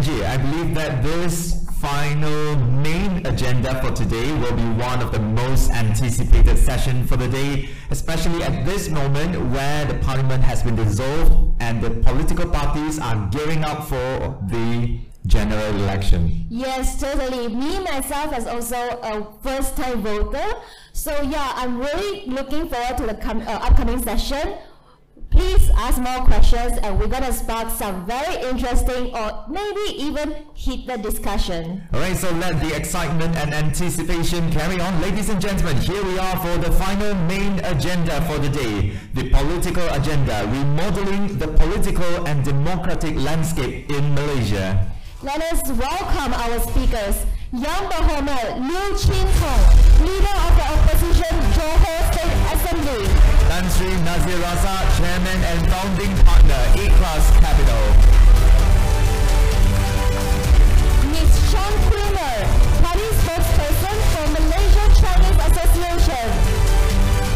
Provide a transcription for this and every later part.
Benji, I believe that this final main agenda for today will be one of the most anticipated sessions for the day, especially at this moment where the parliament has been dissolved and the political parties are gearing up for the general election. Yes, totally. Me, myself, as also a first-time voter. So yeah, I'm really looking forward to the upcoming session. Please ask more questions and we're going to spark some very interesting or maybe even heated discussion. Alright, so let the excitement and anticipation carry on. Ladies and gentlemen, here we are for the final main agenda for the day. The political agenda, remodeling the political and democratic landscape in Malaysia. Let us welcome our speakers. Young Bahomet Liu Chin Tong, leader of the opposition Johor State Assembly. Tan Sri Nazir Raza, chairman and founding partner, E-Class Capital. Ms. Sean Queener, party spokesperson for Malaysia Chinese Association.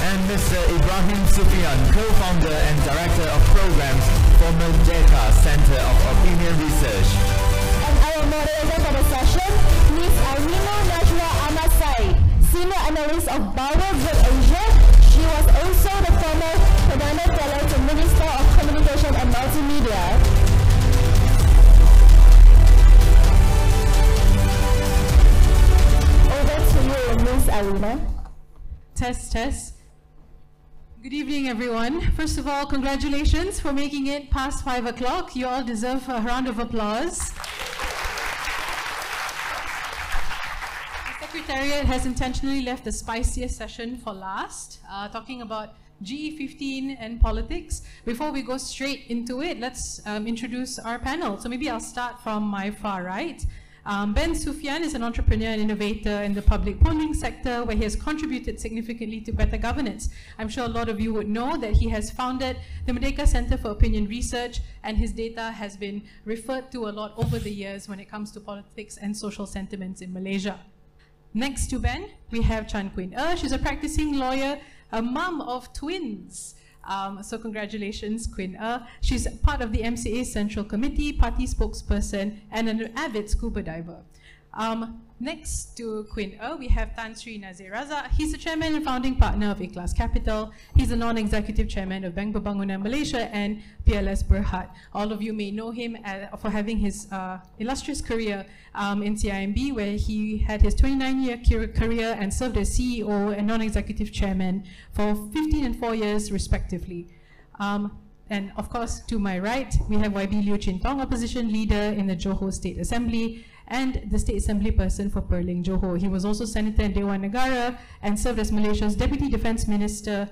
And Mr. Ibrahim Sufian, co-founder and director of programs for Merdeka Center of Opinion Research. And our moderator for the session, Ms. Arina Najwa Amasai, senior analyst of Bauer Group Asia. She was also the former Perdana Fellow to Minister of Communication and Multimedia. Over to you, Ms. Arina. Test. Good evening, everyone. First of all, congratulations for making it past 5 o'clock. You all deserve a round of applause. The Secretariat has intentionally left the spiciest session for last, talking about GE15 and politics. Before we go straight into it, let's introduce our panel. So maybe I'll start from my far right. Ben Sufian is an entrepreneur and innovator in the public polling sector where he has contributed significantly to better governance. I'm sure a lot of you would know that he has founded the Merdeka Center for Opinion Research, and his data has been referred to a lot over the years when it comes to politics and social sentiments in Malaysia. Next to Ben, we have Chan Queen She's a practicing lawyer, a mum of twins. So congratulations, Queen She's part of the MCA Central Committee, party spokesperson, and an avid scuba diver. Next to Queen we have Tan Sri Nazir Raza. He's the chairman and founding partner of E-Class Capital. He's a non-executive chairman of Bank Pembangunan Malaysia and PLS Berhad. All of you may know him for having his illustrious career in CIMB, where he had his 29-year career and served as CEO and non-executive chairman for 15 and 4 years respectively. And of course, to my right, we have YB Liu Chin Tong, opposition leader in the Johor State Assembly and the State Assembly person for Perling, Johor. He was also Senator in Dewan Negara and served as Malaysia's Deputy Defence Minister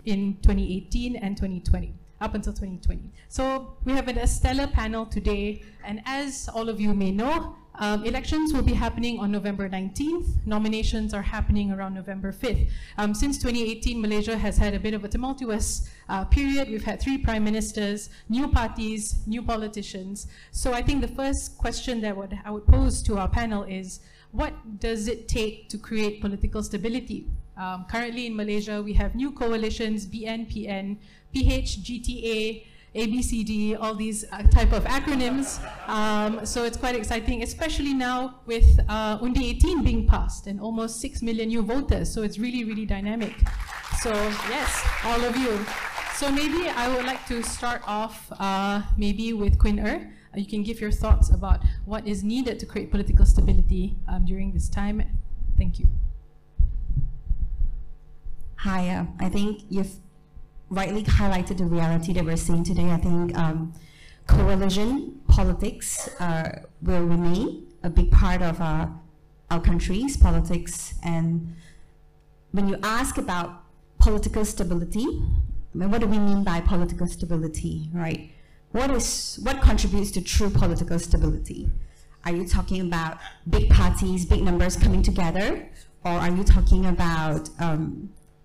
in 2018 and 2020, up until 2020. So we have a stellar panel today, and as all of you may know, elections will be happening on November 19th. Nominations are happening around November 5th. Since 2018, Malaysia has had a bit of a tumultuous period. We've had 3 prime ministers, new parties, new politicians. So I think the first question that I would pose to our panel is, what does it take to create political stability? Currently in Malaysia, we have new coalitions, BNPN, PHGTA, ABCD, all these type of acronyms. So it's quite exciting, especially now with Undi 18 being passed and almost 6 million new voters. So it's really, really dynamic. So yes, all of you. So maybe I would like to start off maybe with Queen You can give your thoughts about what is needed to create political stability during this time. Thank you. Hi, I think you've rightly highlighted the reality that we're seeing today. I think coalition politics will remain a big part of our country's politics. And when you ask about political stability, what do we mean by political stability, right? What contributes to true political stability? Are you talking about big parties, big numbers coming together? Or are you talking about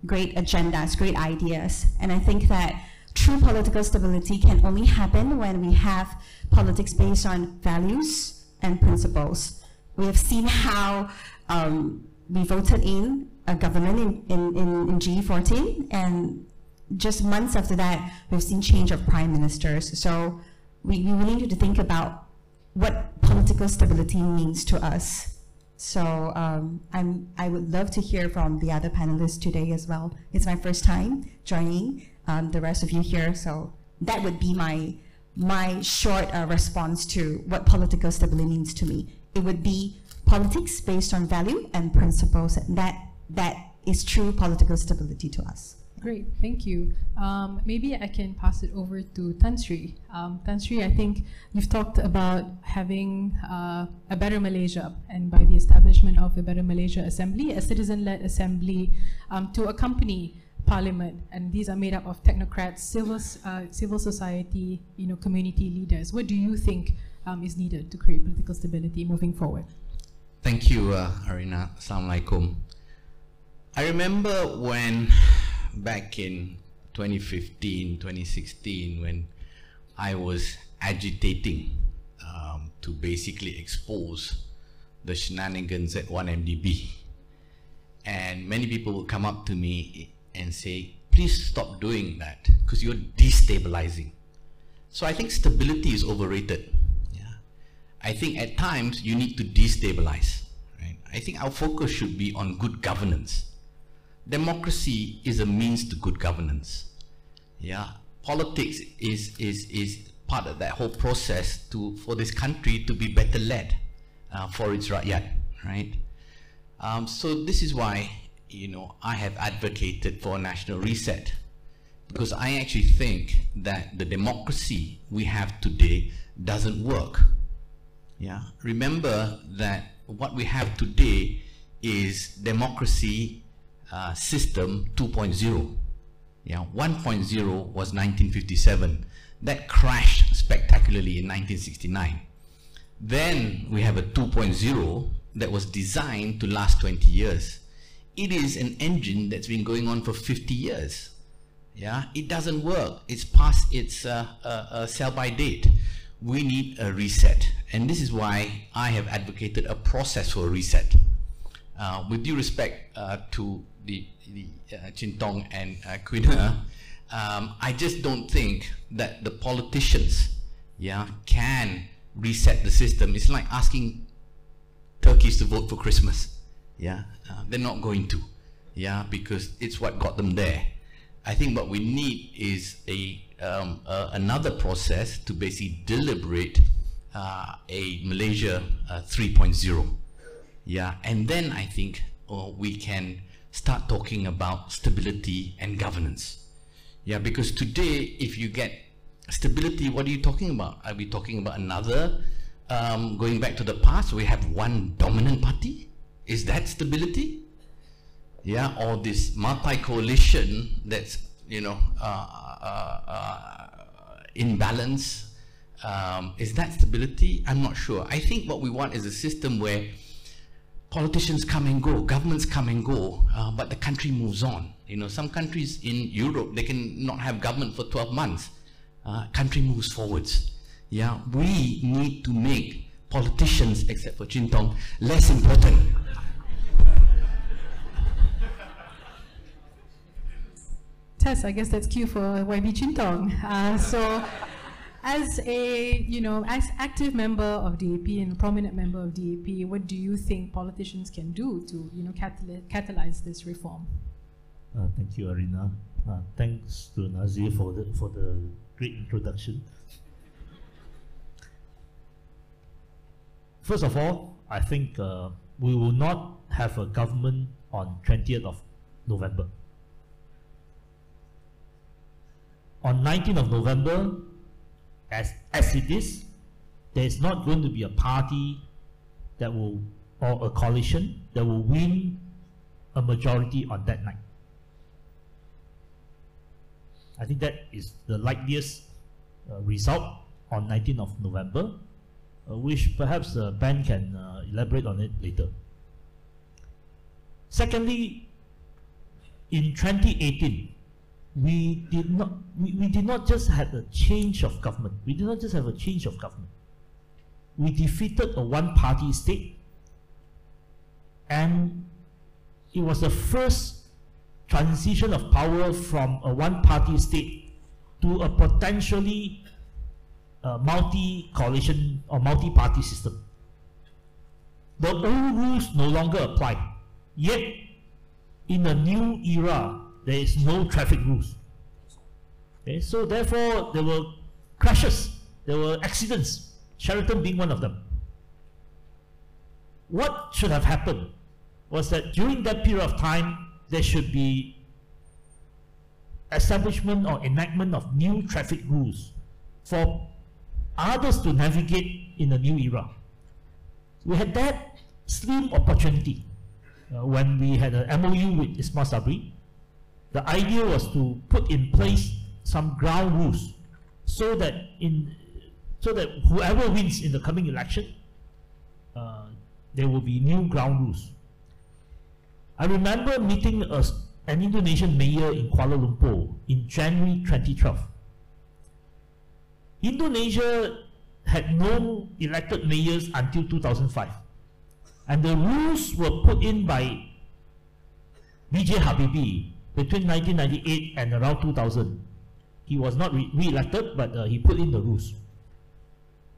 great agendas, great ideas? And I think that true political stability can only happen when we have politics based on values and principles. We have seen how we voted in a government in G14, and just months after that, we've seen change of prime ministers. So we really need to think about what political stability means to us. So I would love to hear from the other panelists today as well. It's my first time joining the rest of you here, so that would be my short response to what political stability means to me. It would be politics based on value and principles, and that is true political stability to us. Great, thank you. Maybe I can pass it over to Tan Sri. Tan Sri, I think you've talked about having a Better Malaysia, and by the establishment of the Better Malaysia Assembly, a citizen-led assembly to accompany Parliament, and these are made up of technocrats, civil society, community leaders. What do you think is needed to create political stability moving forward? Thank you, Arina. Assalamualaikum. I remember when back in 2015, 2016, when I was agitating to basically expose the shenanigans at 1MDB. And many people would come up to me and say, please stop doing that because you're destabilizing. So I think stability is overrated. Yeah. I think at times you need to destabilize. Right? I think our focus should be on good governance. Democracy is a means to good governance. Yeah, politics is part of that whole process for this country to be better led for its rakyat, right? So this is why I have advocated for a national reset, because I actually think that the democracy we have today doesn't work. Yeah, remember that what we have today is democracy system 2.0. Yeah, 1.0 was 1957. That crashed spectacularly in 1969. Then we have a 2.0 that was designed to last 20 years. It is an engine that's been going on for 50 years. Yeah, it doesn't work. It's past its sell-by date. We need a reset, and this is why I have advocated a process for a reset. With due respect to the Chin Tong and Queen, I just don't think that the politicians, can reset the system. It's like asking turkeys to vote for Christmas. They're not going to, because it's what got them there. I think what we need is another process to basically deliberate a Malaysia 3.0. And then I think we can start talking about stability and governance. Because today, if you get stability, what are you talking about? Are we talking about another, going back to the past, we have one dominant party? Is that stability? Or this multi-coalition that's, in balance? Is that stability? I'm not sure. I think what we want is a system where politicians come and go, governments come and go, but the country moves on. Some countries in Europe, they can not have government for 12 months. Country moves forwards. We need to make politicians, except for Chin Tong, less important. Tess, I guess that's cue for YB Chin Tong. So, as a, as active member of DAP and a prominent member of DAP, what do you think politicians can do to, catalyze this reform? Thank you, Arina. Thanks to Nazir for the great introduction. First of all, I think we will not have a government on 20th of November. On 19th of November, as it is, there is not going to be a party that will, or a coalition that will win a majority on that night. I think that is the likeliest result on 19th of November, which perhaps Ben can elaborate on it later. Secondly, in 2018, we did not just have a change of government. We did not just have a change of government. We defeated a one-party state, and it was the first transition of power from a one-party state to a potentially multi-coalition or multi-party system. The old rules no longer apply. Yet, in a new era, there is no traffic rules. Okay, so therefore, there were crashes, there were accidents, Sheraton being one of them. What should have happened was that during that period of time, there should be establishment or enactment of new traffic rules for others to navigate in a new era. We had that slim opportunity when we had an MOU with Ismail Sabri. The idea was to put in place some ground rules so that whoever wins in the coming election, there will be new ground rules. I remember meeting an Indonesian mayor in Kuala Lumpur in January 2012. Indonesia had no elected mayors until 2005. And the rules were put in by B.J. Habibie between 1998 and around 2000. He was not re-elected, but he put in the rules.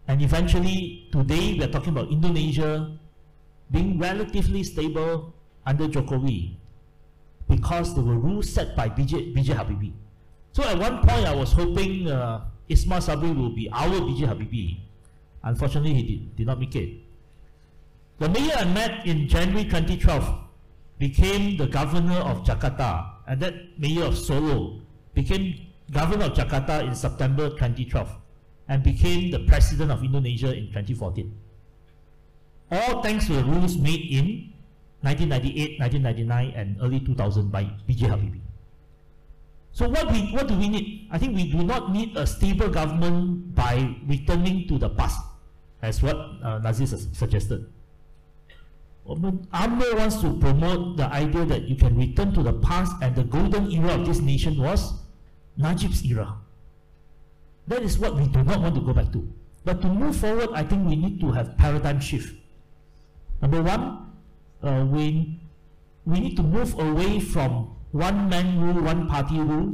And eventually, today, we are talking about Indonesia being relatively stable under Jokowi because there were rules set by B.J. Habibie. So at one point, I was hoping Ismail Sabri will be our B.J. Habibie. Unfortunately, he did not make it. The mayor I met in January 2012 became the governor of Jakarta, and that mayor of Solo became governor of Jakarta in September 2012 and became the president of Indonesia in 2014. All thanks to the rules made in 1998, 1999 and early 2000 by B.J. Habibie. So what do we need? I think we do not need a stable government by returning to the past, as what Nazir suggested. UMNO wants to promote the idea that you can return to the past, and the golden era of this nation was Najib's era. That is what we do not want to go back to. But to move forward, I think we need to have paradigm shift. Number one, we need to move away from one man rule, one party rule,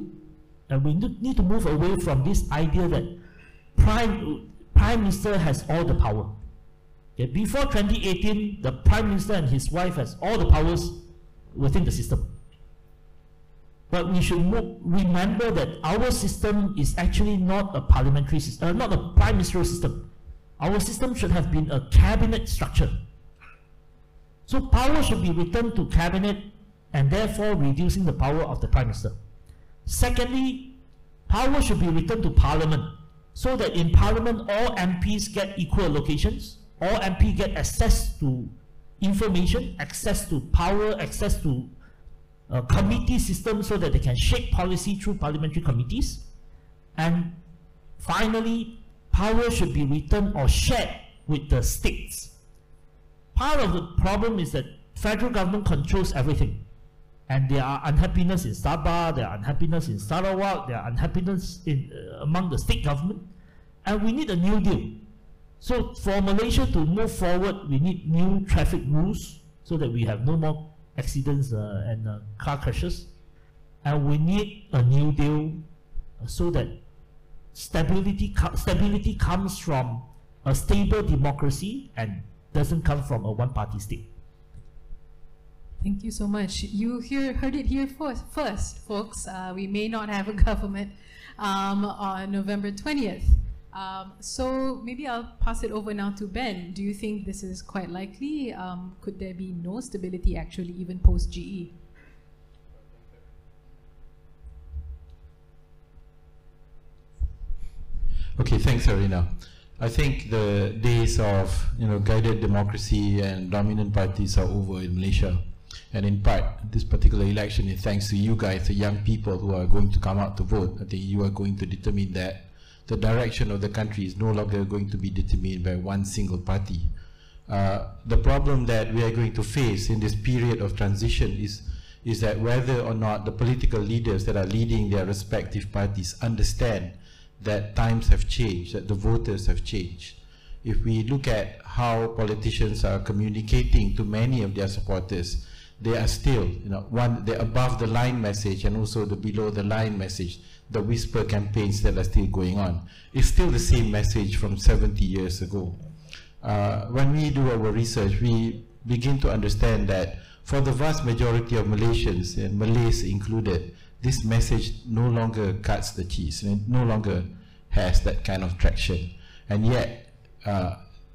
and we need to move away from this idea that Prime Minister has all the power. Okay, before 2018, the Prime Minister and his wife has all the powers within the system. But we should remember that our system is actually not a parliamentary system, not a prime ministerial system. Our system should have been a cabinet structure. So power should be returned to cabinet and therefore reducing the power of the Prime Minister. Secondly, power should be returned to Parliament so that in Parliament all MPs get equal allocations, all MPs get access to information, access to power, access to a committee system so that they can shape policy through parliamentary committees. And finally, power should be returned or shared with the states. Part of the problem is that federal government controls everything. And there are unhappiness in Sabah, there are unhappiness in Sarawak, there are unhappiness among the state government. And we need a new deal. So for Malaysia to move forward, we need new traffic rules so that we have no more accidents and car crashes. And we need a new deal so that stability comes from a stable democracy and doesn't come from a one-party state. Thank you so much. You heard it here first, folks. We may not have a government on November 20th. So maybe I'll pass it over now to Ben. Do you think this is quite likely? Could there be no stability actually even post-GE? Okay, thanks, Arina. I think the days of guided democracy and dominant parties are over in Malaysia. And in part, this particular election is thanks to you guys, the young people who are going to come out to vote. I think you are going to determine that the direction of the country is no longer going to be determined by one single party. The problem that we are going to face in this period of transition is that whether or not the political leaders that are leading their respective parties understand that times have changed, that the voters have changed. If we look at how politicians are communicating to many of their supporters, they are still, the above the line message and also the below the line message, the whisper campaigns that are still going on. It's still the same message from 70 years ago. When we do our research, we begin to understand that for the vast majority of Malaysians, and Malays included, this message no longer cuts the cheese, and it no longer has that kind of traction. And yet,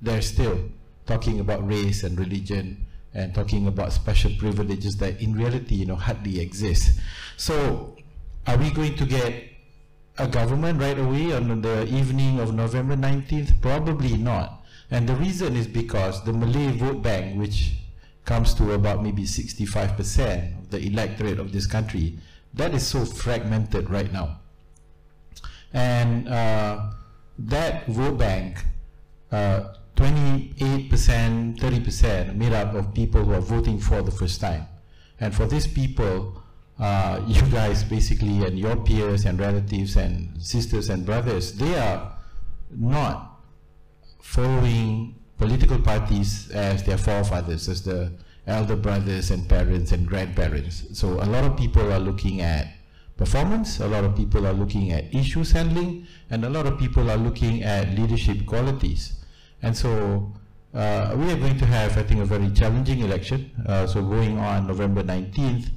they're still talking about race and religion and talking about special privileges that in reality, hardly exist. So, are we going to get a government right away on the evening of November 19th? Probably not. And the reason is because the Malay vote bank, which comes to about maybe 65% of the electorate of this country, that is so fragmented right now. And that vote bank, 28%, 30% made up of people who are voting for the first time. And for these people, you guys basically, and your peers and relatives and sisters and brothers, they are not following political parties as their forefathers, as the elder brothers and parents and grandparents. So a lot of people are looking at performance, a lot of people are looking at issues handling, and a lot of people are looking at leadership qualities. And so we are going to have, I think, a very challenging election. So going on November 19th,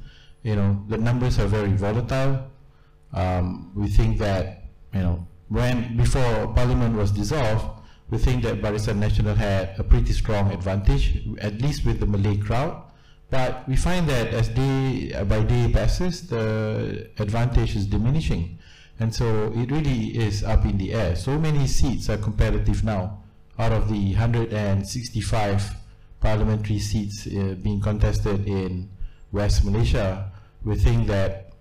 the numbers are very volatile. We think that, before Parliament was dissolved, we think that Barisan Nasional had a pretty strong advantage, at least with the Malay crowd. But we find that as day by day passes, the advantage is diminishing. And so it really is up in the air. So many seats are competitive now. Out of the 165 parliamentary seats being contested in West Malaysia, we think that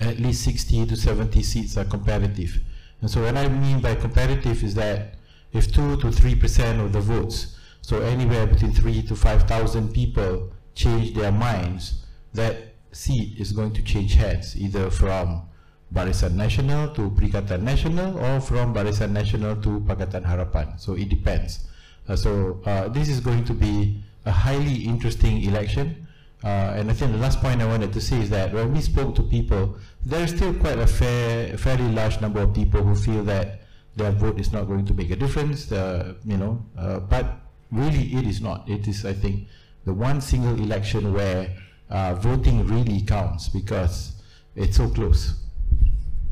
at least 60 to 70 seats are competitive. And so what I mean by competitive is that if 2 to 3% of the votes, so anywhere between 3 to 5,000 people change their minds, that seat is going to change hands, either from Barisan Nasional to Perikatan Nasional or from Barisan Nasional to Pakatan Harapan. So it depends. This is going to be a highly interesting election. And I think the last point I wanted to say is that when we spoke to people, there's still quite a fairly large number of people who feel that their vote is not going to make a difference, but really it is not. It is, I think, the one single election where voting really counts because it's so close.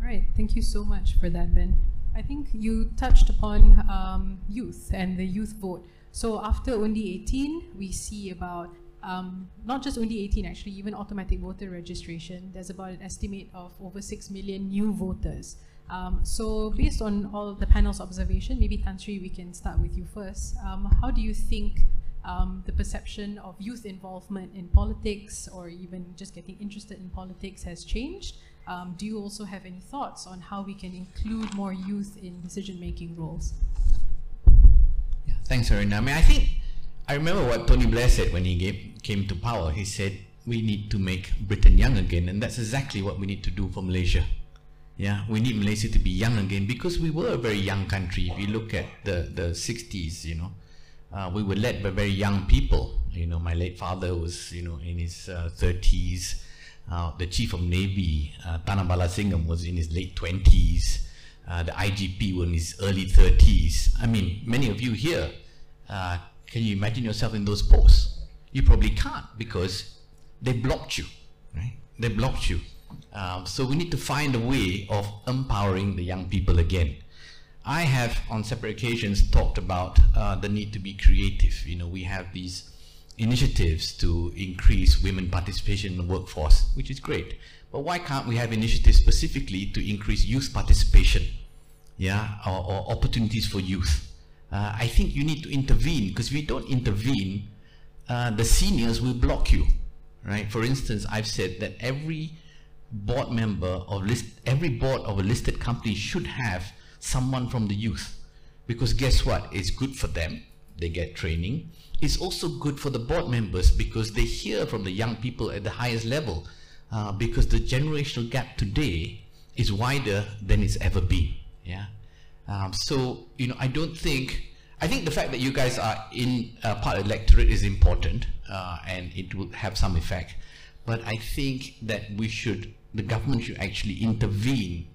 Right, thank you so much for that, Ben. I think you touched upon youth and the youth vote. So after Undi 18, we see about not just Undi 18 actually, even automatic voter registration, there's about an estimate of over 6 million new voters. So based on all the panel's observation, maybe Tan Sri, we can start with you first. How do you think the perception of youth involvement in politics or even just getting interested in politics has changed? Do you also have any thoughts on how we can include more youth in decision-making roles? Yeah, thanks, Arina. I remember what Tony Blair said when he came to power. He said, we need to make Britain young again, and that's exactly what we need to do for Malaysia. Yeah, we need Malaysia to be young again because we were a very young country. If you look at the 60s, we were led by very young people. My late father was, in his 30s. The Chief of Navy, Tanah Balasingham, was in his late 20s. The IGP was in his early 30s. I mean, many of you here, can you imagine yourself in those posts? You probably can't because they blocked you, right? They blocked you. So we need to find a way of empowering the young people again. I have, on separate occasions, talked about the need to be creative. We have these initiatives to increase women participation in the workforce, which is great. But why can't we have initiatives specifically to increase youth participation, or opportunities for youth? I think you need to intervene, because if you don't intervene, the seniors will block you, right? For instance, I've said that every board member of every board of a listed company should have someone from the youth, because guess what? It's good for them. They get training. It's also good for the board members because they hear from the young people at the highest level, because the generational gap today is wider than it's ever been. Yeah. So I don't think I think the fact that you guys are in part of the electorate is important, and it will have some effect. But I think that the government should actually intervene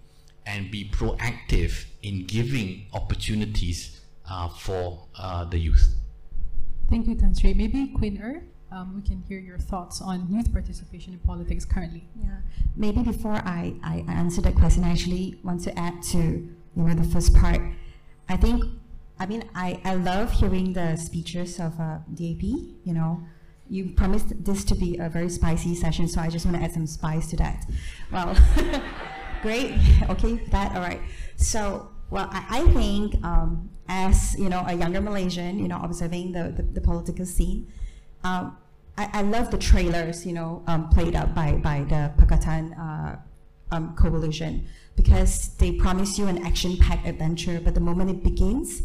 and be proactive in giving opportunities for the youth. Thank you, Tan Sri. Maybe Queen we can hear your thoughts on youth participation in politics currently. Yeah, maybe before I answer that question, I actually want to add to the first part. I love hearing the speeches of DAP. You promised this to be a very spicy session, so I just want to add some spice to that. Well, great. Okay, that all right. So, well, I think as a younger Malaysian, observing the political scene. I love the trailers, played up by the Pakatan coalition, because they promise you an action-packed adventure, but the moment it begins,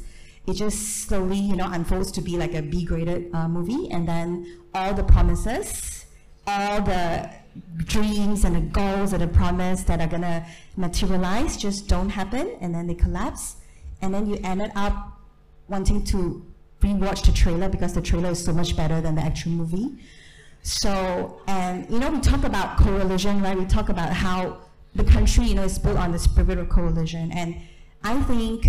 it just slowly, unfolds to be like a B-graded movie, and then all the promises, all the dreams and the goals that are promised that are gonna materialize just don't happen, and then they collapse, and then you ended up wanting to rewatch the trailer because the trailer is so much better than the actual movie. So, and we talk about coalition, right? We talk about how the country, is built on the spirit of coalition, and I think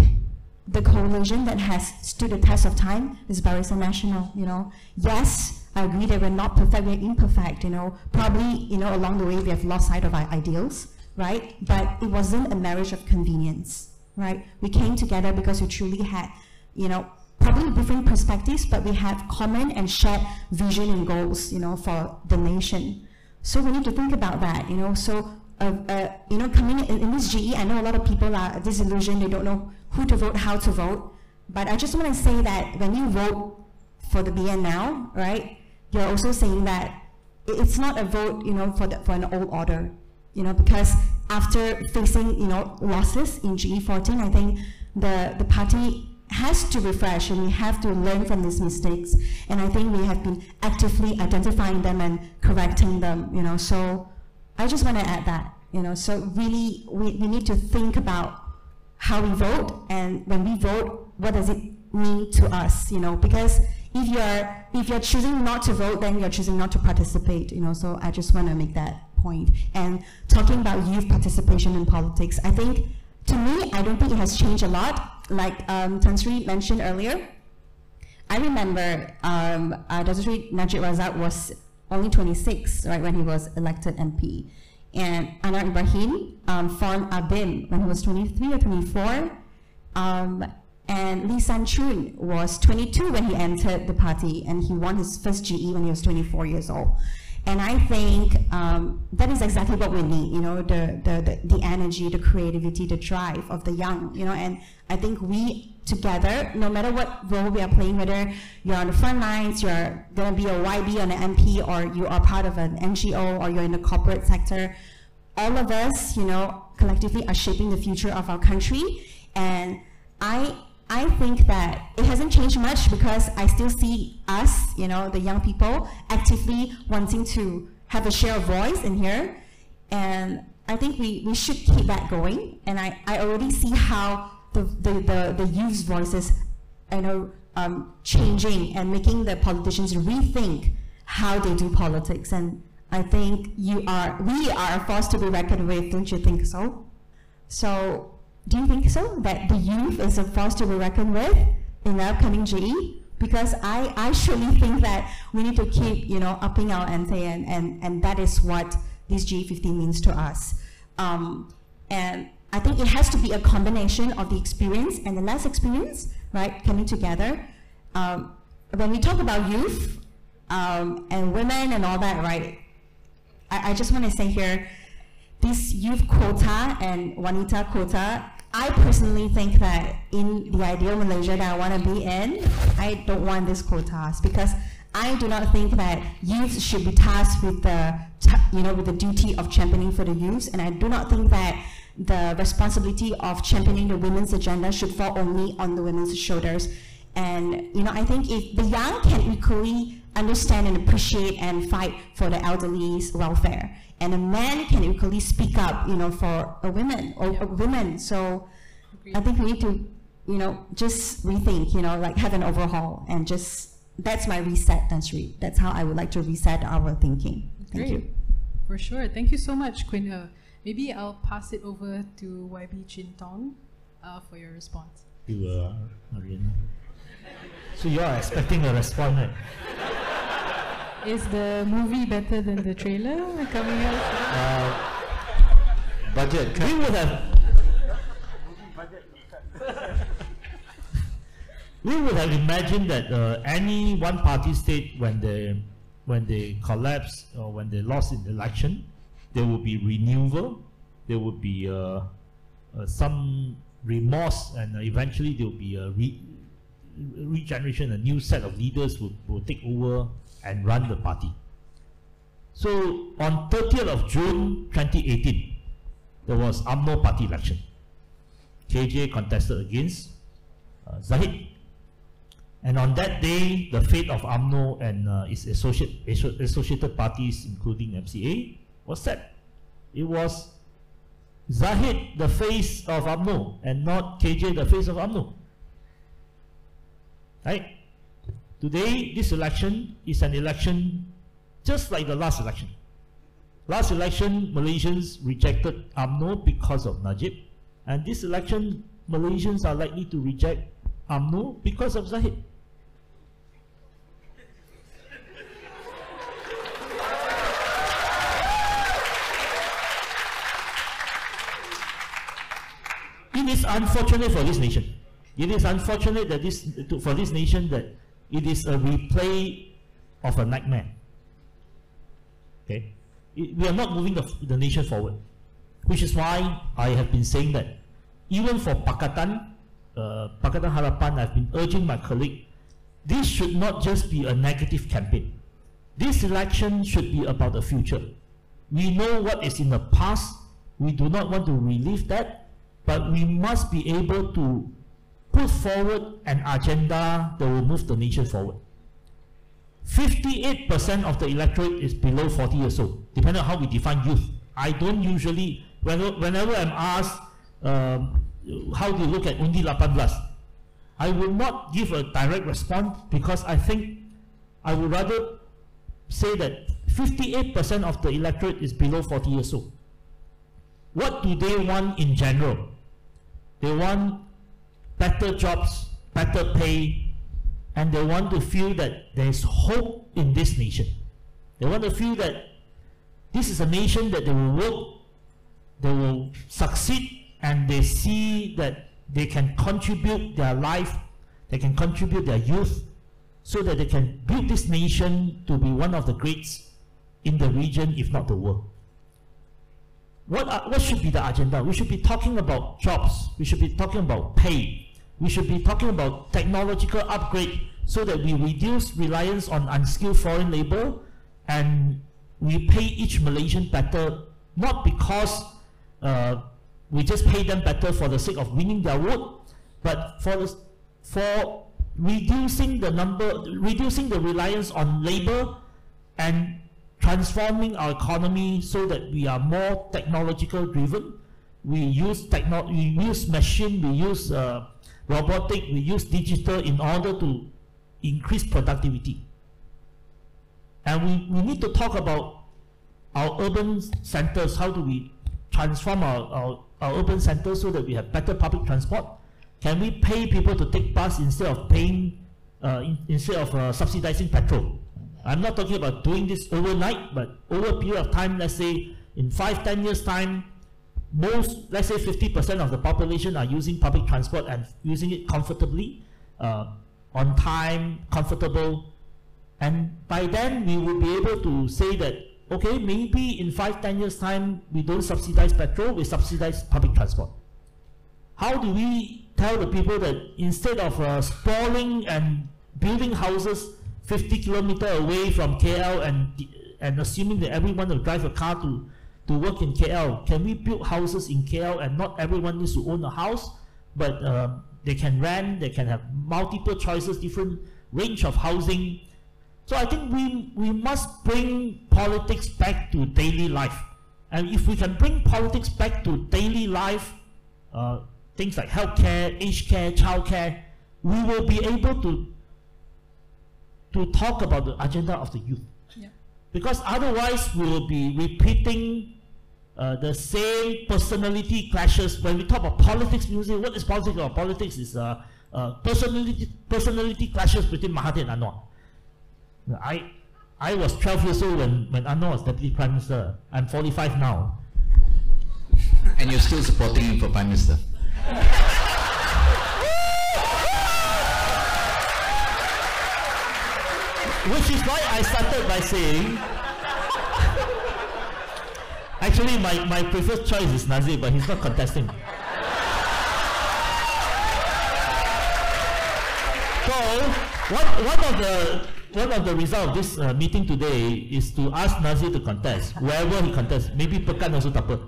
the coalition that has stood the test of time is Barisan Nasional. Yes, I agree that we're not perfect, we're imperfect. Probably, along the way we have lost sight of our ideals, right? But it wasn't a marriage of convenience, right? We came together because we truly had, probably different perspectives, but we have common and shared vision and goals, for the nation. So we need to think about that, So, coming in this GE, I know a lot of people are disillusioned. They don't know who to vote, how to vote. But I just want to say that when you vote for the BN now, right, you're also saying that it's not a vote, for an old order, because after facing, losses in GE14, I think the party has to refresh, and we have to learn from these mistakes. And I think we have been actively identifying them and correcting them, So I just want to add that, So really, we need to think about how we vote, and when we vote, what does it mean to us, Because if you're choosing not to vote, then you're choosing not to participate, So I just want to make that point. And talking about youth participation in politics, I think, to me, I don't think it has changed a lot. Like Tan Sri mentioned earlier, I remember Datuk Sri Najib Razak was only 26, right, when he was elected MP. And Anwar Ibrahim formed ABIM when he was 23 or 24. And Lee San Chun was 22 when he entered the party, and he won his first GE when he was 24 years old. And I think that is exactly what we need, the energy, the creativity, the drive of the young, And I think we together, no matter what role we are playing, whether you're on the front lines, you're going to be a YB on an MP, or you are part of an NGO, or you're in the corporate sector, all of us, collectively are shaping the future of our country. And I think that it hasn't changed much, because I still see us, the young people, actively wanting to have a share of voice in here. And I think we should keep that going. And I already see how the youth's voices, changing and making the politicians rethink how they do politics. And I think we are a force to be reckoned with, don't you think so? So, do you think so, that the youth is a force to be reckoned with in the upcoming GE? Because I surely think that we need to keep, upping our ante, and that is what this GE15 means to us. And I think it has to be a combination of the experience and the less experience, right, coming together. When we talk about youth and women and all that, right, I just want to say here, this youth quota and Wanita quota, I personally think that in the ideal Malaysia that I want to be in, I don't want these quotas, because I do not think that youth should be tasked with the duty of championing for the youth, and I do not think that the responsibility of championing the women's agenda should fall only on the women's shoulders. And I think if the young can equally understand and appreciate and fight for the elderly's welfare, and a man can equally speak up, for a woman or women. So I think we need to just rethink, like have an overhaul and just, that's my reset, Tan Sri. That's how I would like to reset our thinking. Thank you. For sure. Thank you so much, Quinn. Maybe I'll pass it over to YB Chin Tong for your response. You Arina. So you are expecting a response, right? Is the movie better than the trailer coming out? Budget. We would have. We would have imagined that any one-party state, when they collapse or when they lost in the election, there will be renewal, there will be some remorse, and eventually there will be a regeneration. A new set of leaders will take over and run the party. So on 30th of June 2018, there was UMNO party election. KJ contested against Zahid. And on that day, the fate of UMNO and its associated parties, including MCA, was set. It was Zahid, the face of UMNO, and not KJ, the face of UMNO. Right? Today, this election is an election just like the last election. Last election, Malaysians rejected UMNO because of Najib. And this election, Malaysians are likely to reject UMNO because of Zahid. It is unfortunate for this nation. It is unfortunate that for this nation that it is a replay of a nightmare. Okay, we are not moving the nation forward, which is why I have been saying that even for Pakatan Harapan, I've been urging my colleague, this should not just be a negative campaign. This election should be about the future. We know what is in the past. We do not want to relive that, but we must be able to put forward an agenda that will move the nation forward. 58% of the electorate is below 40 years old, depending on how we define youth. I don't usually, whenever I'm asked, how do you look at Undi 18? I will not give a direct response because I think I would rather say that 58% of the electorate is below 40 years old. What do they want in general? They want better jobs, better pay, and they want to feel that there is hope in this nation. They want to feel that this is a nation that they will work, they will succeed, and they see that they can contribute their life, they can contribute their youth, so that they can build this nation to be one of the greats in the region, if not the world. What should be the agenda? We should be talking about jobs, we should be talking about pay, we should be talking about technological upgrade so that we reduce reliance on unskilled foreign labor and we pay each Malaysian better, not because we just pay them better for the sake of winning their vote, but for reducing the reliance on labor and transforming our economy so that we are more technological driven. We use machine, we use robotic, we use digital in order to increase productivity. And we need to talk about our urban centers. How do we transform our urban centers so that we have better public transport? Can we pay people to take bus instead of paying, subsidizing petrol? I'm not talking about doing this overnight, but over a period of time, let's say in 5-10 years time, let's say 50% of the population are using public transport and using it comfortably, on time, comfortable. And by then we will be able to say that, okay, maybe in 5-10 years time, we don't subsidize petrol, we subsidize public transport. How do we tell the people that instead of sprawling and building houses 50 kilometers away from KL and assuming that everyone will drive a car to work in KL, can we build houses in KL and not everyone needs to own a house, but they can rent, they can have multiple choices, different range of housing. So I think we must bring politics back to daily life. And if we can bring politics back to daily life, things like healthcare, aged care, childcare, we will be able to talk about the agenda of the youth. Yeah. Because otherwise we will be repeating the same personality clashes. When we talk about politics, we say, what is politics? Or politics is personality clashes between Mahathir and Anwar. I was 12 years old when Anwar was Deputy Prime Minister. I'm 45 now. And you're still supporting him for Prime Minister. Which is why I started by saying, actually my preferred choice is Nazir, but he's not contesting. So, one of the results of this meeting today is to ask Nazir to contest, wherever he contests. Maybe Pekan also tak apa.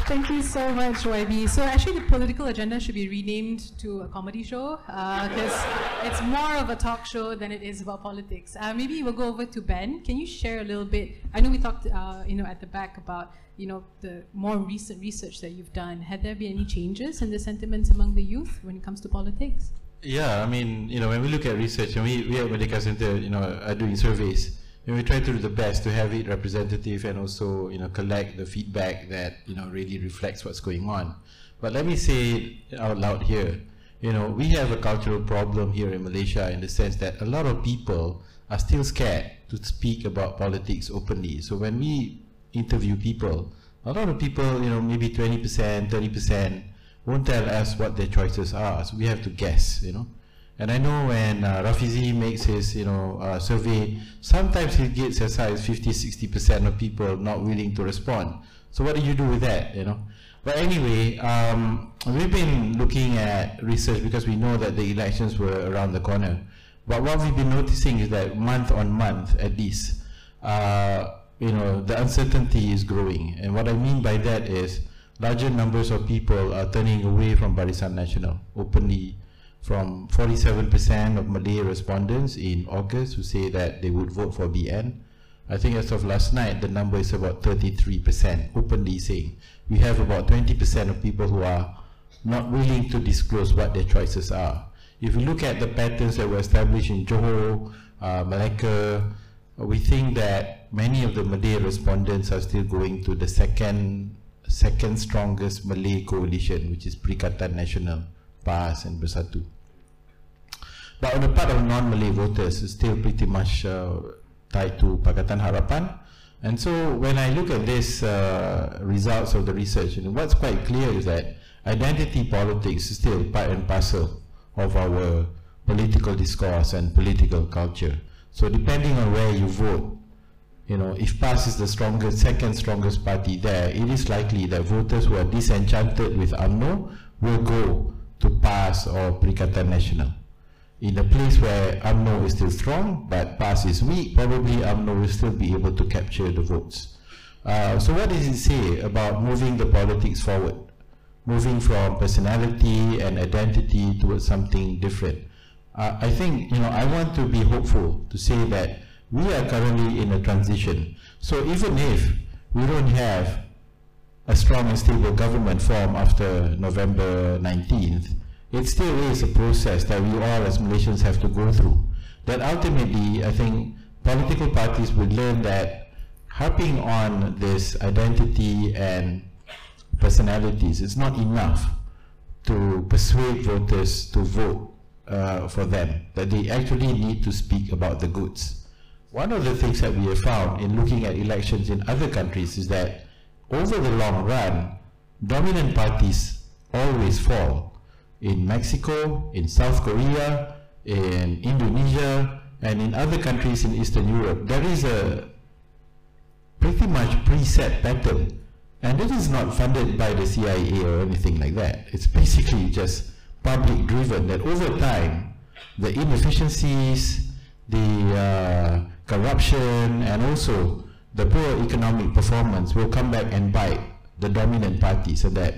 Thank you so much, YB. So actually the political agenda should be renamed to a comedy show because it's more of a talk show than it is about politics. Maybe we'll go over to Ben. Can you share a little bit? I know we talked at the back about the more recent research that you've done. Had there been any changes in the sentiments among the youth when it comes to politics? Yeah, I mean, when we look at research, and we at Merdeka Center, are doing surveys, and we try to do the best to have it representative and also, collect the feedback that, really reflects what's going on. But let me say it out loud here, we have a cultural problem here in Malaysia in the sense that a lot of people are still scared to speak about politics openly. So when we interview people, a lot of people, maybe 20%, 30%, won't tell us what their choices are, so we have to guess, And I know when Rafizi makes his, survey, sometimes he gets as high as 50-60% of people not willing to respond. So what do you do with that, But anyway, we've been looking at research because we know that the elections were around the corner. But what we've been noticing is that month on month, at least, the uncertainty is growing. And what I mean by that is larger numbers of people are turning away from Barisan Nasional openly, from 47% of Malay respondents in August who say that they would vote for BN. I think as of last night, the number is about 33% openly saying. We have about 20% of people who are not willing to disclose what their choices are. If you look at the patterns that were established in Johor, Malacca, we think that many of the Malay respondents are still going to the second strongest Malay coalition, which is Perikatan Nasional, PAS and Bersatu. But on the part of non-Malay voters, it's still pretty much tied to Pakatan Harapan. And so when I look at these results of the research, what's quite clear is that identity politics is still part and parcel of our political discourse and political culture. So depending on where you vote, if PAS is the second strongest party there, it is likely that voters who are disenchanted with UMNO will go to PAS or Perikatan Nasional. In a place where UMNO is still strong, but PAS is weak, probably UMNO will still be able to capture the votes. So what does it say about moving the politics forward? Moving from personality and identity towards something different. I think, I want to be hopeful to say that we are currently in a transition. So even if we don't have a strong and stable government form after November 19th, it still is a process that we all as Malaysians have to go through. That ultimately, I think political parties will learn that harping on this identity and personalities is not enough to persuade voters to vote for them, that they actually need to speak about the goods. One of the things that we have found in looking at elections in other countries is that over the long run, dominant parties always fall. In Mexico, in South Korea, in Indonesia, and in other countries in Eastern Europe, there is a pretty much preset pattern. And it is not funded by the CIA or anything like that. It's basically just public driven, that over time, the inefficiencies, the corruption, and also the poor economic performance will come back and bite the dominant party, so that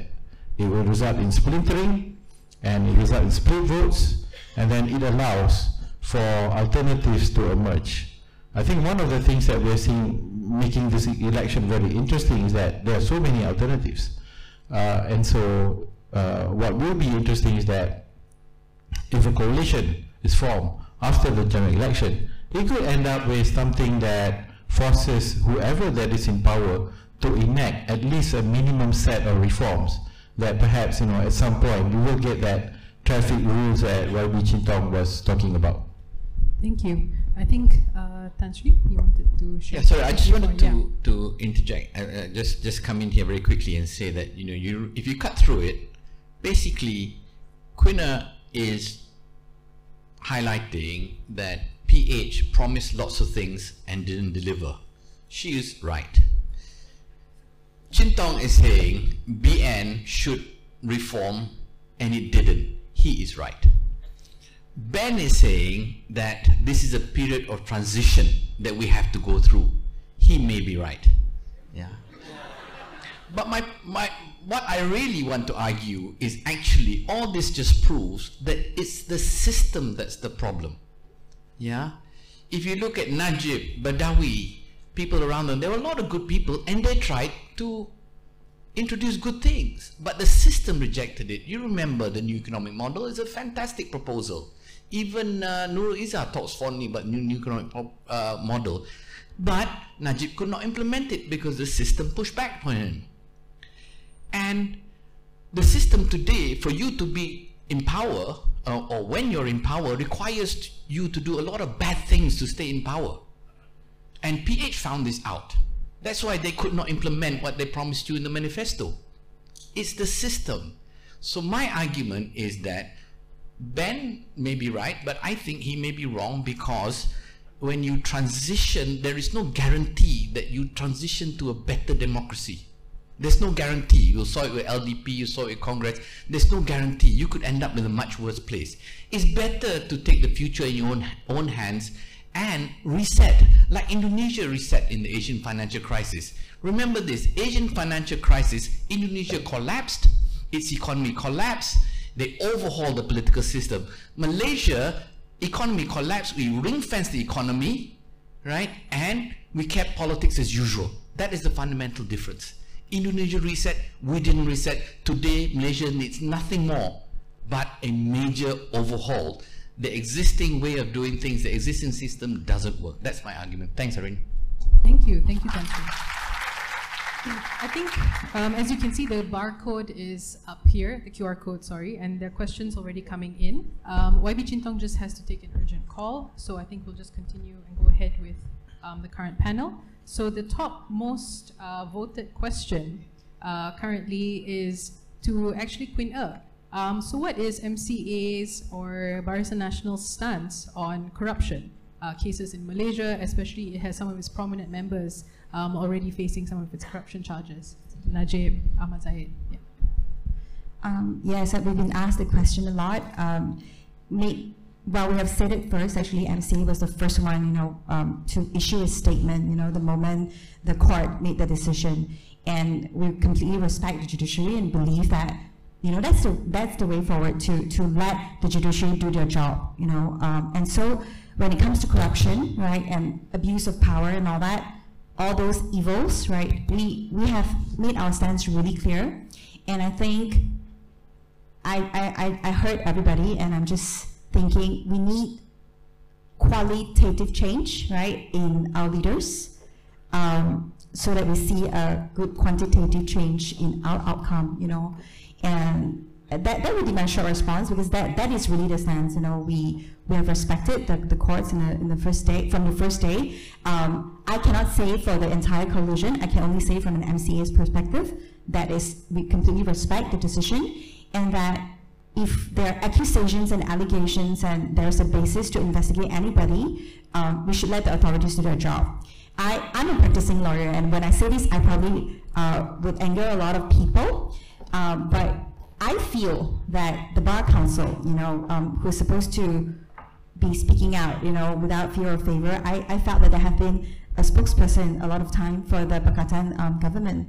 it will result in splintering, and it results in split votes, and then it allows for alternatives to emerge. I think one of the things that we're seeing making this election very interesting is that there are so many alternatives. And so what will be interesting is that if a coalition is formed after the general election, it could end up with something that forces whoever that is in power to enact at least a minimum set of reforms that perhaps, at some point we will get that traffic rules that YB Chintong was talking about. Thank you. I think Tan Sri, you wanted to share. Yeah, sorry, I just wanted to interject, just come in here very quickly and say that, if you cut through it, basically, Quina is highlighting that PH promised lots of things and didn't deliver. She is right. Chintong is saying BN should reform and it didn't. He is right. Ben is saying that this is a period of transition that we have to go through. He may be right. Yeah. But what I really want to argue is actually all this just proves that it's the system that's the problem. Yeah. If you look at Najib, Badawi, people around them, there were a lot of good people and they tried to introduce good things, but the system rejected it. You remember the new economic model is a fantastic proposal. Even Nurul Izzah talks fondly about new economic model, but Najib could not implement it because the system pushed back on him. And the system today, for you to be in power, or when you're in power, requires you to do a lot of bad things to stay in power. And PH found this out. That's why they could not implement what they promised you in the manifesto. It's the system. So my argument is that Ben may be right, but I think he may be wrong, because when you transition, there is no guarantee that you transition to a better democracy. There's no guarantee. You saw it with LDP, you saw it with Congress. There's no guarantee. You could end up in a much worse place. It's better to take the future in your own hands and reset, like Indonesia reset in the Asian financial crisis. Remember this, Asian financial crisis, Indonesia collapsed, its economy collapsed, they overhauled the political system. Malaysia, economy collapsed, we ring-fenced the economy, right? And we kept politics as usual. That is the fundamental difference. Indonesia reset, we didn't reset. Today, Malaysia needs nothing more but a major overhaul. The existing way of doing things, the existing system doesn't work. That's my argument. Thanks, Irene. Thank you, Tan Sri. I think, as you can see, the barcode is up here, the QR code, sorry, and there are questions already coming in. YB Chintong just has to take an urgent call, so I think we'll just continue and go ahead with the current panel. So the top most voted question currently is to actually Queen so what is MCA's or Barisan National's stance on corruption cases in Malaysia? Especially, it has some of its prominent members already facing some of its corruption charges. Najib, Ahmad Zahid. Yeah. Yes, we've been asked the question a lot. Well, we have said it first. Actually, MCA was the first one, to issue a statement. The moment the court made the decision, and we completely respect the judiciary and believe that. That's the way forward, to let the judiciary do their job, and so when it comes to corruption, right, and abuse of power and all that, all those evils, right, we have made our stance really clear, and I think I heard everybody, and I'm just thinking we need qualitative change, right, in our leaders, so that we see a good quantitative change in our outcome, and that would be my short response, because that is really the stance. We have respected the courts in the first day, from the first day. I cannot say for the entire coalition. I can only say from an MCA's perspective, that is, we completely respect the decision, and that if there are accusations and allegations and there's a basis to investigate anybody, we should let the authorities do their job. I'm a practicing lawyer, and when I say this, I probably would anger a lot of people. But I feel that the Bar Council, who's supposed to be speaking out, without fear or favor, I felt that there have been a spokesperson a lot of time for the Pakatan government.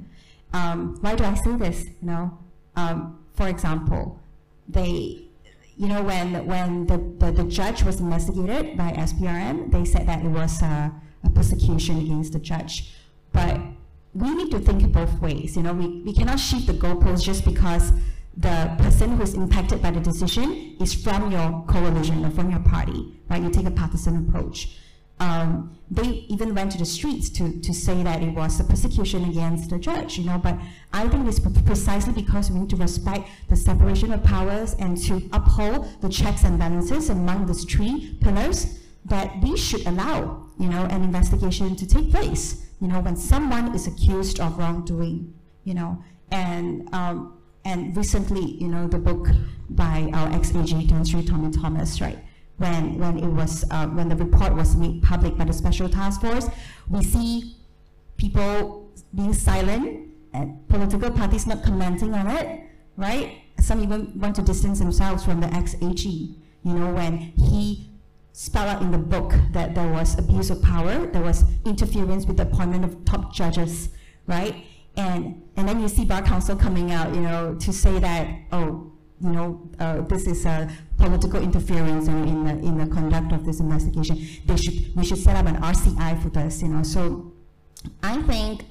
Why do I say this? For example, they, when the judge was investigated by SPRM, they said that it was a persecution against the judge. But we need to think both ways. You know, we cannot shift the goalposts just because the person who is impacted by the decision is from your coalition or from your party, right? You take a partisan approach. They even went to the streets to say that it was a persecution against the judge, you know, but I think it's precisely because we need to respect the separation of powers and to uphold the checks and balances among these three pillars that we should allow, you know, an investigation to take place, you know, when someone is accused of wrongdoing, you know, and recently, you know, the book by our ex-AG, Tommy Thomas, right? When the report was made public by the Special Task Force, we see people being silent and political parties not commenting on it, right? Some even want to distance themselves from the ex-AG, you know, when he spelled out in the book that there was abuse of power, there was interference with the appointment of top judges, right? And then you see Bar Council coming out, you know, to say that, oh, you know, this is a political interference in the conduct of this investigation. We should set up an RCI for this, you know. So I think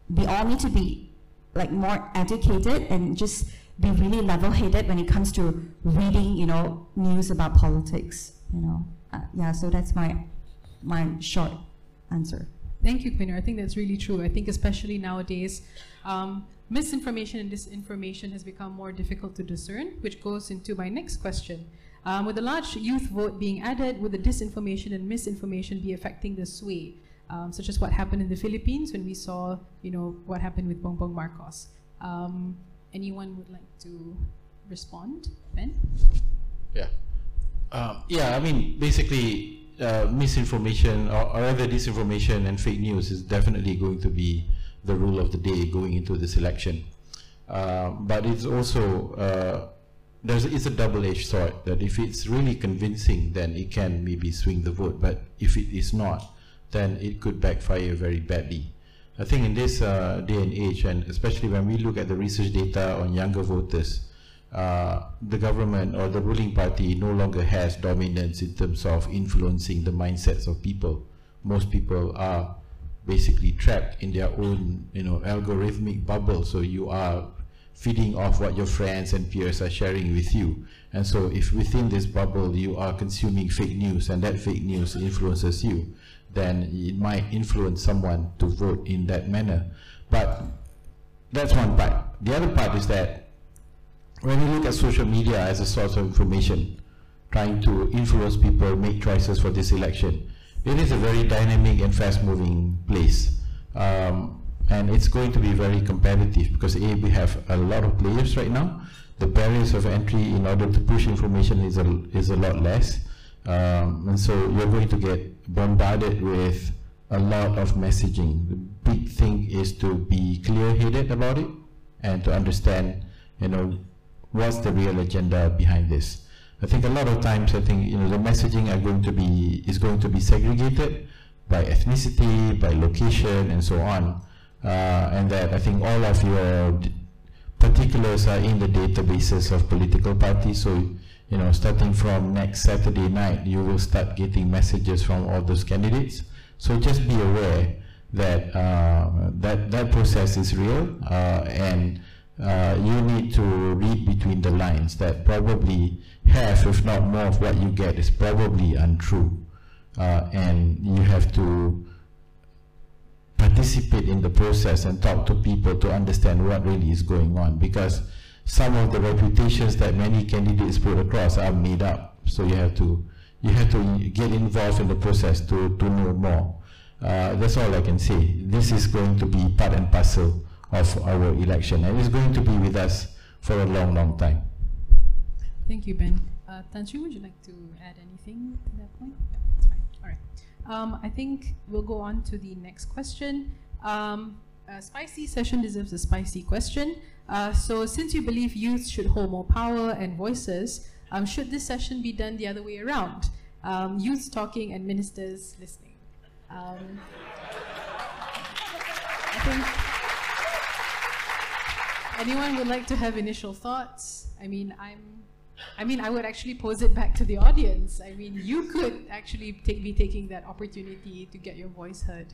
we all need to be like more educated and just be really level-headed when it comes to reading, you know, news about politics, you know. Yeah, so that's my short answer. Thank you, Quinner. I think that's really true. I think especially nowadays, misinformation and disinformation has become more difficult to discern, which goes into my next question. With the large youth vote being added, would the disinformation and misinformation be affecting the sway, such as what happened in the Philippines when we saw, you know, what happened with Bongbong Marcos? Anyone would like to respond? Ben? Yeah. Yeah, I mean, basically, misinformation or rather disinformation and fake news is definitely going to be the rule of the day going into this election. But it's also, it's a double-edged sword, that if it's really convincing, then it can maybe swing the vote. But if it is not, then it could backfire very badly. I think in this day and age, and especially when we look at the research data on younger voters, the government or the ruling party no longer has dominance in terms of influencing the mindsets of people. Most people are basically trapped in their own, you know, algorithmic bubble. So you are feeding off what your friends and peers are sharing with you. And so if within this bubble you are consuming fake news and that fake news influences you, then it might influence someone to vote in that manner. But that's one part. The other part is that when you look at social media as a source of information, trying to influence people make choices for this election, it is a very dynamic and fast-moving place. And it's going to be very competitive because A, we have a lot of players right now. The barriers of entry in order to push information is a lot less. And so you're going to get bombarded with a lot of messaging. The big thing is to be clear-headed about it and to understand, you know, what's the real agenda behind this. I think a lot of times, I think, you know, the messaging is going to be segregated by ethnicity, by location, and so on. And that I think all of your particulars are in the databases of political parties. So, you know, starting from next Saturday night, you will start getting messages from all those candidates. So just be aware that that process is real, and you need to read between the lines that probably half, if not more, of what you get is probably untrue. And you have to participate in the process and talk to people to understand what really is going on, because some of the reputations that many candidates put across are made up. So you have to get involved in the process to know more. That's all I can say. This is going to be part and parcel of our election, and it's going to be with us for a long, long time. Thank you, Ben. Tan Sri, would you like to add anything to that point? No, that's fine. All right. I think we'll go on to the next question. A spicy session deserves a spicy question. So since you believe youth should hold more power and voices, should this session be done the other way around? Youth talking and ministers listening. I think anyone would like to have initial thoughts? I mean, I would actually pose it back to the audience. I mean, you could actually be taking that opportunity to get your voice heard.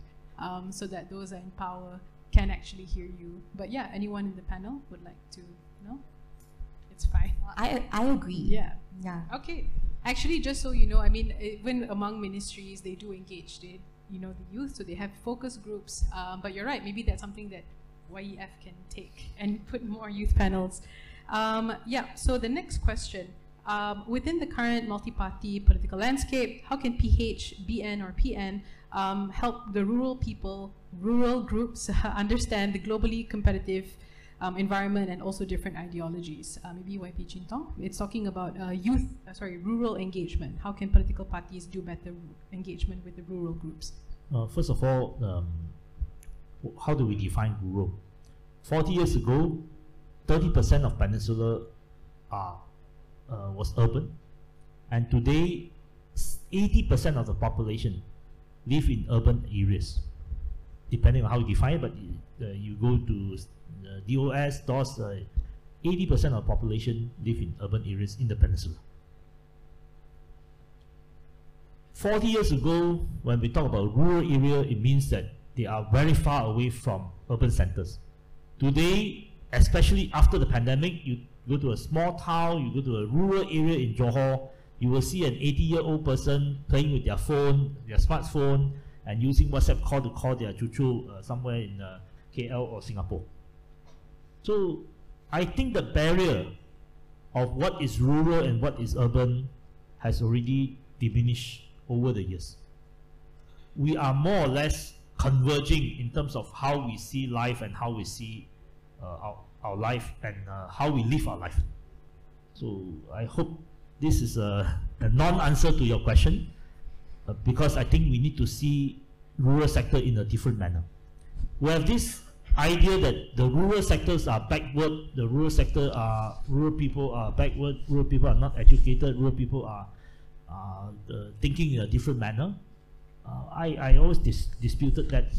so that those that are in power can actually hear you. But yeah, anyone in the panel would like to know? It's fine. I agree. Yeah. Yeah. Okay. Actually, just so you know, I mean, even among ministries, they do engage the youth, so they have focus groups. But you're right, maybe that's something that YEF can take and put more youth panels. Yeah, so the next question. Within the current multi-party political landscape, how can PH, BN, or PN help the rural people, rural groups understand the globally competitive environment and also different ideologies? Maybe YP Chin Tong. It's talking about rural engagement. How can political parties do better engagement with the rural groups? First of all, how do we define rural? 40 years ago, 30% of Peninsula was urban, and today 80% of the population live in urban areas, depending on how you define it. But you go to DOS, 80% of the population live in urban areas in the peninsula. 40 years ago, when we talk about rural area, it means that they are very far away from urban centers. Today, especially after the pandemic, you go to a small town, you go to a rural area in Johor, you will see an 80-year-old person playing with their phone, their smartphone, and using WhatsApp call to call their chuchu somewhere in KL or Singapore. So I think the barrier of what is rural and what is urban has already diminished over the years. We are more or less converging in terms of how we see life and how we see our life and how we live our life. So I hope this is a non-answer to your question, because I think we need to see rural sector in a different manner. We have this idea that the rural sectors are backward, the rural sector are, rural people are backward, rural people are not educated, rural people are thinking in a different manner. I always disputed that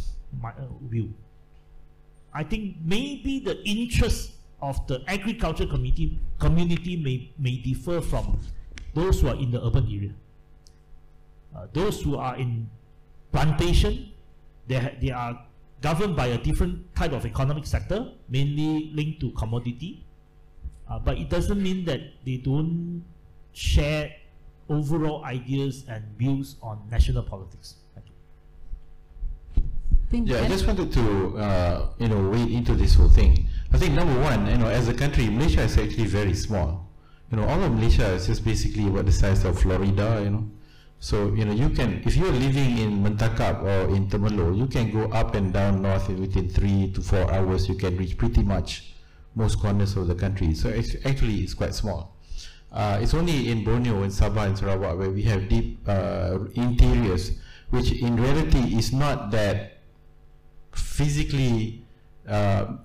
view. I think maybe the interest of the agriculture community may differ from those who are in the urban area. Those who are in plantation, they are governed by a different type of economic sector, mainly linked to commodity. But it doesn't mean that they don't share overall ideas and views on national politics. Thank you. Yeah, I just wanted to wade into this whole thing. I think number one, as a country, Malaysia is actually very small. All of Malaysia is just basically about the size of Florida. So you can, if you're living in Mentakap or in Temerloh, you can go up and down north within 3 to 4 hours. You can reach pretty much most corners of the country. So it's quite small. It's only in Borneo and Sabah and Sarawak where we have deep interiors, which in reality is not that physically,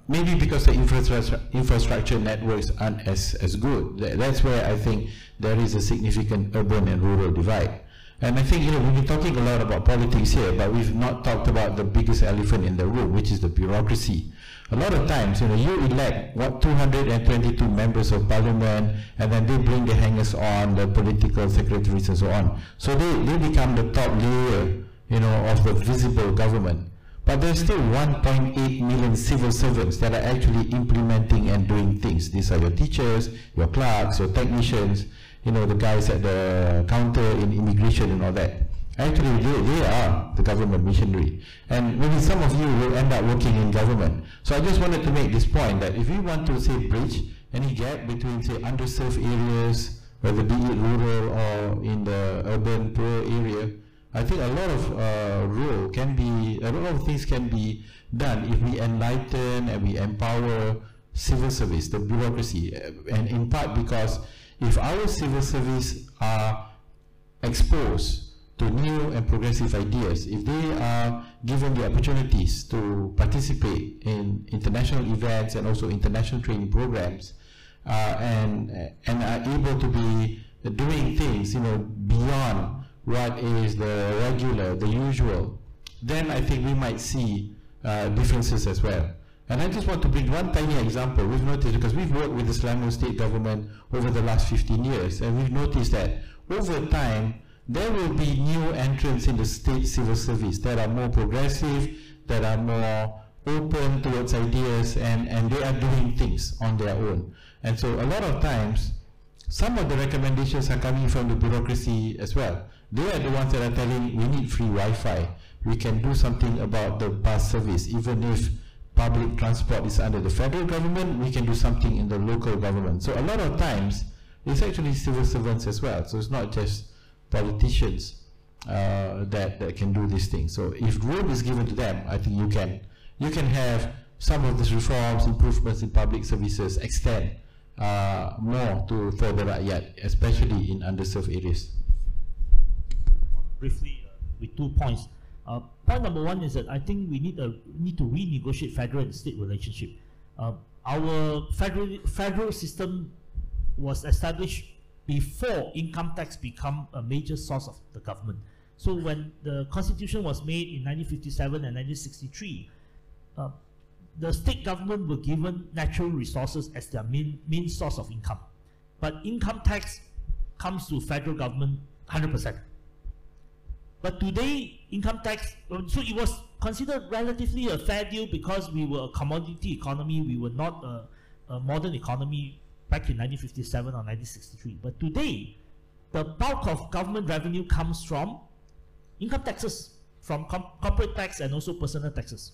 maybe because the infrastructure networks aren't as good. That's where I think there is a significant urban and rural divide. And I think we've been talking a lot about politics here, but we've not talked about the biggest elephant in the room, which is the bureaucracy. A lot of times, you elect 222 members of parliament, and then they bring the hangers on, the political secretaries and so on. So they become the top layer, of the visible government. But there's still 1.8 million civil servants that are actually implementing and doing things. These are your teachers, your clerks, your technicians, the guys at the counter in immigration and all that. Actually, they are the government machinery. And maybe some of you will end up working in government. So I just wanted to make this point that if we want to, say, bridge any gap between, say, underserved areas, whether be it rural or in the urban poor area, I think a lot of things can be done if we enlighten and we empower civil service, the bureaucracy, and in part because if our civil service are exposed to new and progressive ideas, if they are given the opportunities to participate in international events and also international training programs, and are able to be doing things, beyond what is the regular, the usual, then I think we might see differences as well. And I just want to bring one tiny example. We've noticed, because we've worked with the Selangor state government over the last 15 years, and we've noticed that over time, there will be new entrants in the state civil service that are more progressive, that are more open towards ideas, and they are doing things on their own. And so a lot of times, some of the recommendations are coming from the bureaucracy as well. They are the ones that are telling we need free Wi-Fi. We can do something about the bus service. Even if public transport is under the federal government, we can do something in the local government. So a lot of times, it's actually civil servants as well. So it's not just politicians that can do these things. So if room is given to them, I think you can have some of these reforms, improvements in public services extend more to further rakyat, especially in underserved areas. Briefly, with 2 points. Point number one is that I think we need to renegotiate federal and state relationship. Our federal system was established before income tax become a major source of the government. So when the Constitution was made in 1957 and 1963, the state government were given natural resources as their main source of income. But income tax comes to federal government 100%. But today, income tax, so it was considered relatively a fair deal because we were a commodity economy, we were not a modern economy back in 1957 or 1963. But today, the bulk of government revenue comes from income taxes, from corporate tax and also personal taxes.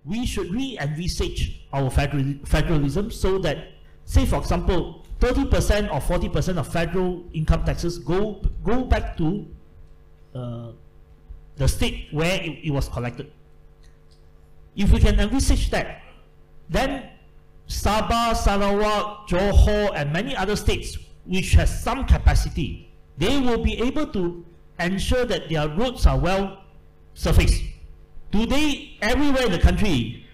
We should re-envisage our federalism so that, say for example, 30% or 40% of federal income taxes go back to the state where it was collected. If we can envisage that, then Sabah, Sarawak, Johor, and many other states which has some capacity, they will be able to ensure that their roads are well surfaced. Today, everywhere in the country,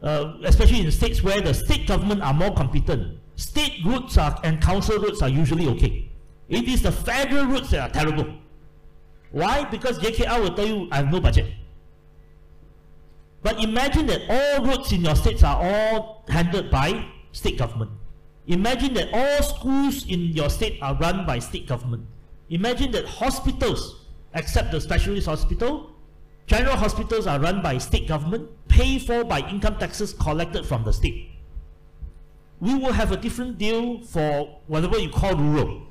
especially in states where the state government are more competent, state roads and council roads are usually okay. It is the federal roads that are terrible. Why? Because JKR will tell you, I have no budget. But imagine that all roads in your states are all handled by state government. Imagine that all schools in your state are run by state government. Imagine that hospitals, except the specialist hospital, general hospitals are run by state government, paid for by income taxes collected from the state. We will have a different deal for whatever you call rural.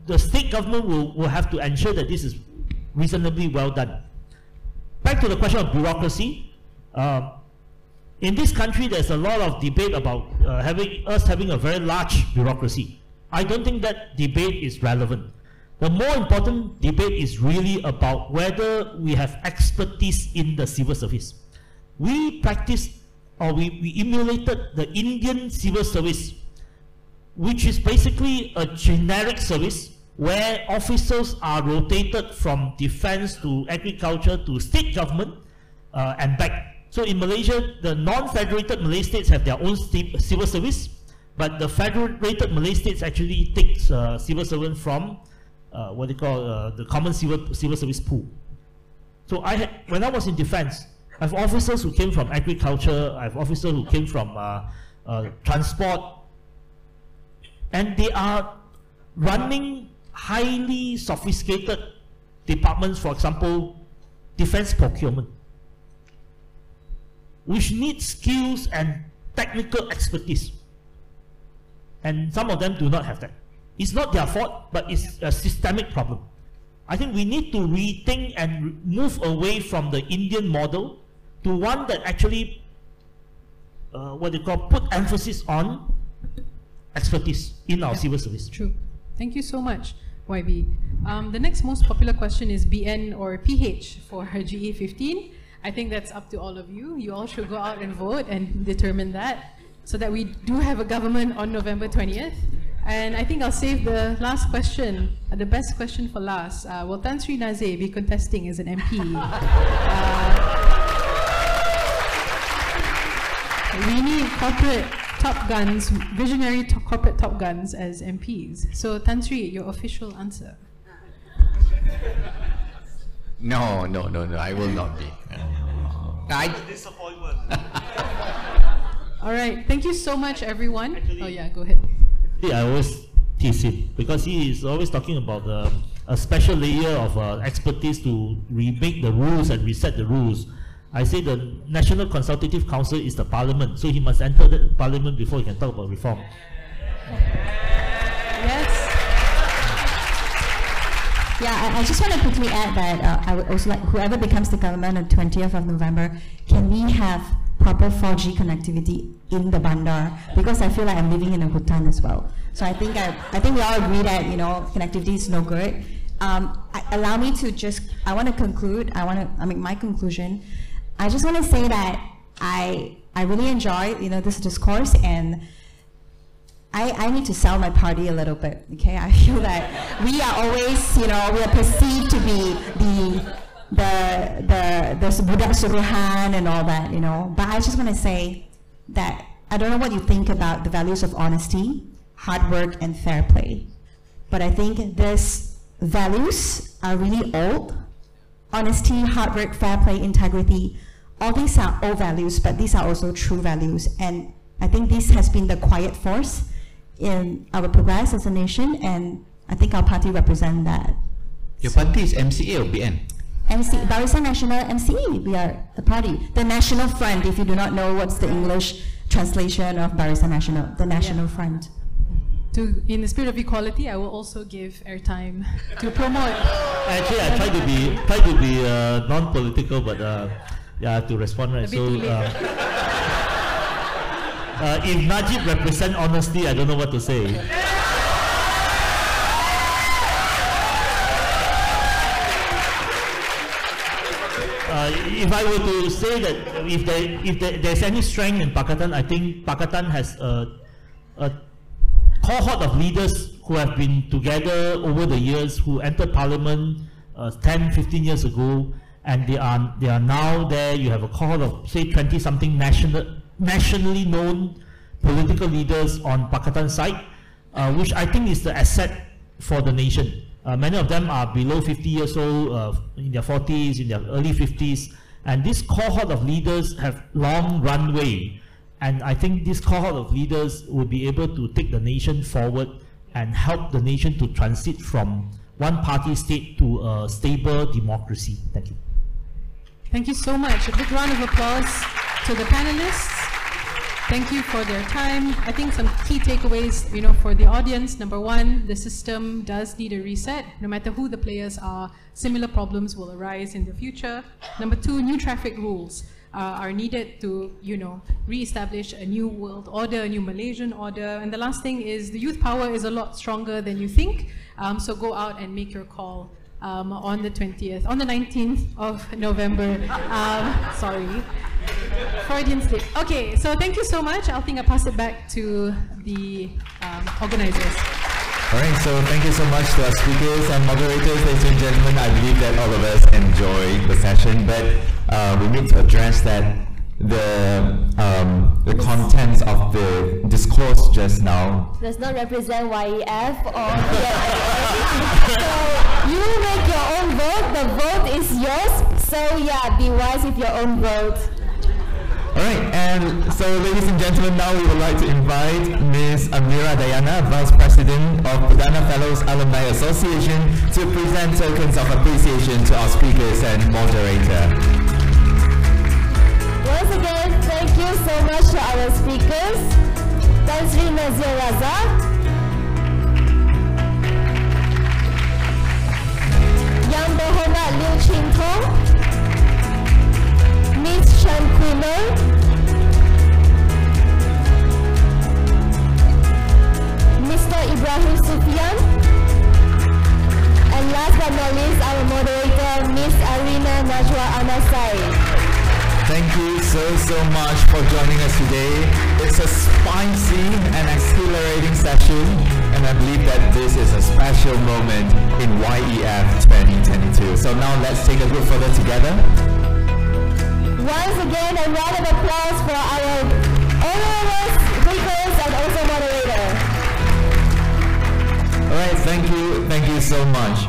The state government will have to ensure that this is reasonably well done. Back to the question of bureaucracy. In this country, there's a lot of debate about having a very large bureaucracy. I don't think that debate is relevant. The more important debate is really about whether we have expertise in the civil service. We practiced, or we emulated the Indian civil service, which is basically a generic service where officers are rotated from defense to agriculture to state government and back. So in Malaysia, the non-federated Malay states have their own civil service, but the federated Malay states actually takes civil servant from what they call the common civil service pool. So when I was in defense, I have officers who came from agriculture, I have officers who came from transport, and they are running highly sophisticated departments, for example, defense procurement, which needs skills and technical expertise. And some of them do not have that. It's not their fault, but it's a systemic problem. I think we need to rethink and move away from the Indian model to one that actually, what they call, put emphasis on expertise in our civil service. True. Thank you so much, YB. The next most popular question is BN or PH for her GE15. I think that's up to all of you. You all should go out and vote and determine that so that we do have a government on November 20th. And I think I'll save the last question, the best question for last. Will Tan Sri Nazir be contesting as an MP? We need corporate top guns, visionary corporate top guns as MPs. So Tan Sri, your official answer. No, I will not be. Disappointment. All right, thank you so much, everyone. Oh yeah, go ahead. I always tease him because he is always talking about the a special layer of expertise to remake the rules and reset the rules. I say the National Consultative Council is the parliament, so he must enter the parliament before he can talk about reform. Yes. Yeah, I just want to quickly add that I would also like whoever becomes the government on 20th of November, can we have proper 4G connectivity in the bandar? Because I feel like I'm living in a Bhutan as well. So I think we all agree that, you know, connectivity is no good. Allow me to just, I want to conclude. I make my conclusion. I just want to say that I really enjoy, you know, this discourse, and I need to sell my party a little bit. Okay, I feel that we are always, you know, we are perceived to be the Budak Suruhan and all that, you know. But I just want to say that I don't know what you think about the values of honesty, hard work, and fair play. But I think these values are really old. Honesty, hard work, fair play, integrity, all these are old values, but these are also true values. And I think this has been the quiet force in our progress as a nation, and I think our party represents that. Your party is MCA or BN? Barisan Nasional MCA, we are the party. The National Front, if you do not know what's the English translation of Barisan Nasional, the National Front. In the spirit of equality, I will also give airtime to promote. Actually, I try to be non-political, but yeah, to respond, right? So, if Najib represents honesty, I don't know what to say. If I were to say that if there's any strength in Pakatan, I think Pakatan has a cohort of leaders who have been together over the years, who entered parliament 10, 15 years ago, and they are now there. You have a cohort of, say, 20-something nationally known political leaders on Pakatan side, which I think is the asset for the nation. Many of them are below 50 years old, in their 40s, in their early 50s, and this cohort of leaders have long runway. And I think this cohort of leaders will be able to take the nation forward and help the nation to transit from one-party state to a stable democracy. Thank you. Thank you so much. A big round of applause to the panelists. Thank you for their time. I think some key takeaways, you know, for the audience. Number one, the system does need a reset. No matter who the players are, similar problems will arise in the future. Number two, new traffic rules are needed to, you know, re-establish a new world order, a new Malaysian order. And the last thing is the youth power is a lot stronger than you think. So go out and make your call on the 19th of November. Sorry, Freudian slip. Okay, so thank you so much. I'll pass it back to the organizers. All right, so thank you so much to our speakers and moderators, ladies and gentlemen. I believe that all of us enjoyed the session, but we need to address that the contents of the discourse just now does not represent YEF or So you make your own vote. The vote is yours. So yeah, be wise with your own vote. Alright, and so ladies and gentlemen, now we would like to invite Ms. Amira Dayana, Vice President of Perdana Fellows Alumni Association, to present tokens of appreciation to our speakers and moderator. Once again, thank you so much to our speakers. Tan Sri Nazir Razak, Yang Berhormat Liu Chin Tong, Ms. Chan Kumer, Mr. Ibrahim Sufian, and last but not least, our moderator, Ms. Arina Najwa Amasai. Thank you so much for joining us today. It's a spicy and exhilarating session, and I believe that this is a special moment in YEF 2022. So now let's take a group photo together. Once again, a round of applause for our honorable speakers and also moderator. Alright, thank you so much.